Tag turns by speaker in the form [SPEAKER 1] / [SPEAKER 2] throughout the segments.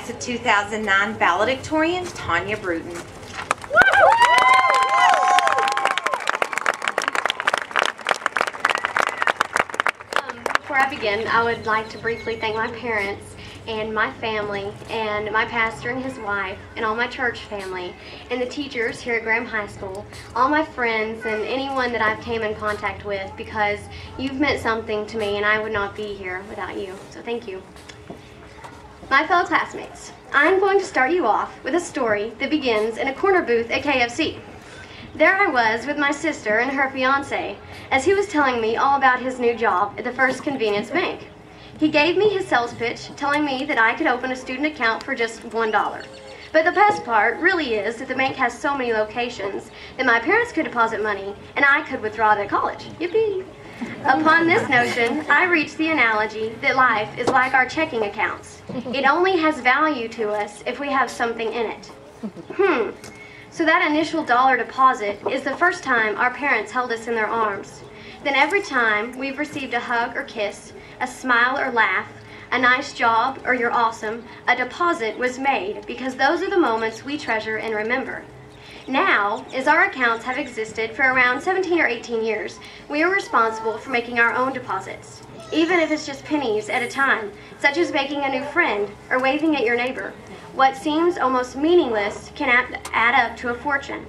[SPEAKER 1] Class of 2009 Valedictorian, Tonya Bruton.
[SPEAKER 2] Before I begin, I would like to briefly thank my parents and my family and my pastor and his wife and all my church family and the teachers here at Graham High School, all my friends and anyone that I've came in contact with, because you've meant something to me and I would not be here without you. So thank you. My fellow classmates, I'm going to start you off with a story that begins in a corner booth at KFC. There I was with my sister and her fiance as he was telling me all about his new job at the First Convenience Bank. He gave me his sales pitch, telling me that I could open a student account for just $1. But the best part really is that the bank has so many locations that my parents could deposit money and I could withdraw to college. Yippee! Upon this notion, I reached the analogy that life is like our checking accounts. It only has value to us if we have something in it. So that initial dollar deposit is the first time our parents held us in their arms. Then every time we've received a hug or kiss, a smile or laugh, a nice job or you're awesome, a deposit was made because those are the moments we treasure and remember. Now, as our accounts have existed for around 17 or 18 years, we are responsible for making our own deposits, even if it's just pennies at a time, such as making a new friend or waving at your neighbor. What seems almost meaningless can add up to a fortune.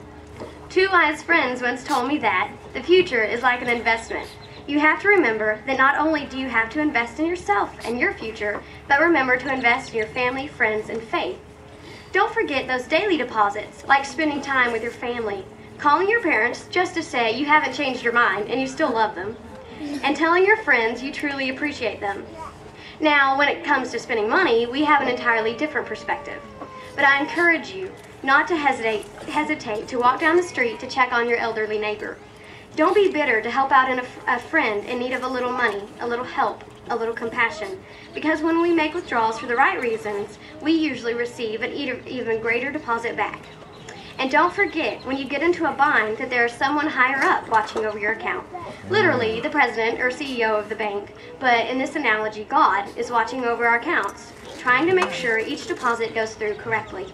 [SPEAKER 2] Two wise friends once told me that the future is like an investment. You have to remember that not only do you have to invest in yourself and your future, but remember to invest in your family, friends, and faith. Don't forget those daily deposits, like spending time with your family, calling your parents just to say you haven't changed your mind and you still love them, and telling your friends you truly appreciate them. Now, when it comes to spending money, we have an entirely different perspective. But I encourage you not to hesitate to walk down the street to check on your elderly neighbor. Don't be bitter to help out a friend in need of a little money, a little help, a little compassion. Because when we make withdrawals for the right reasons, we usually receive an even greater deposit back. And don't forget, when you get into a bind, that there is someone higher up watching over your account. Literally, the president or CEO of the bank, but in this analogy, God is watching over our accounts, trying to make sure each deposit goes through correctly.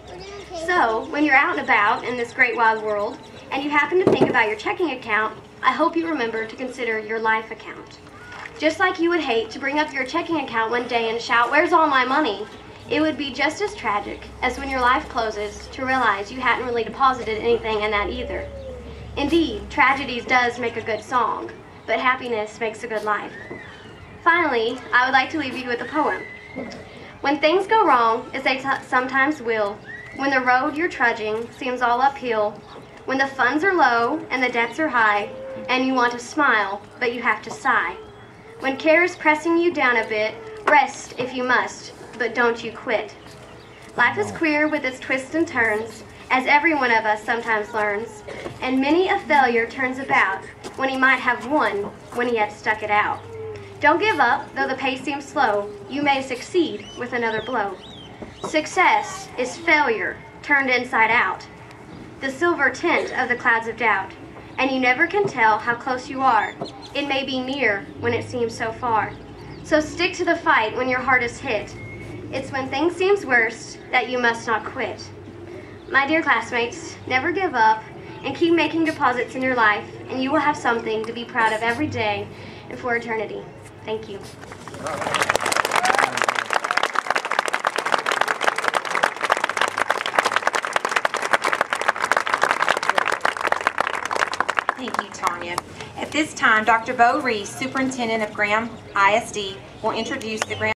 [SPEAKER 2] So, when you're out and about in this great wide world, and you happen to think about your checking account, I hope you remember to consider your life account. Just like you would hate to bring up your checking account one day and shout, "Where's all my money?" It would be just as tragic as when your life closes to realize you hadn't really deposited anything in that either. Indeed, tragedies does make a good song, but happiness makes a good life. Finally, I would like to leave you with a poem. When things go wrong, as they sometimes will, when the road you're trudging seems all uphill, when the funds are low and the debts are high, and you want to smile, but you have to sigh. When care is pressing you down a bit, rest if you must, but don't you quit. Life is queer with its twists and turns, as every one of us sometimes learns, and many a failure turns about when he might have won when he had stuck it out. Don't give up, though the pace seems slow. You may succeed with another blow. Success is failure turned inside out, the silver tint of the clouds of doubt, and you never can tell how close you are. It may be near when it seems so far. So stick to the fight when your heart is hit. It's when things seem worst that you must not quit. My dear classmates, never give up and keep making deposits in your life, and you will have something to be proud of every day and for eternity. Thank you.
[SPEAKER 1] Thank you, Tonya. At this time, Dr. Bo Reese, Superintendent of Graham ISD, will introduce the Graham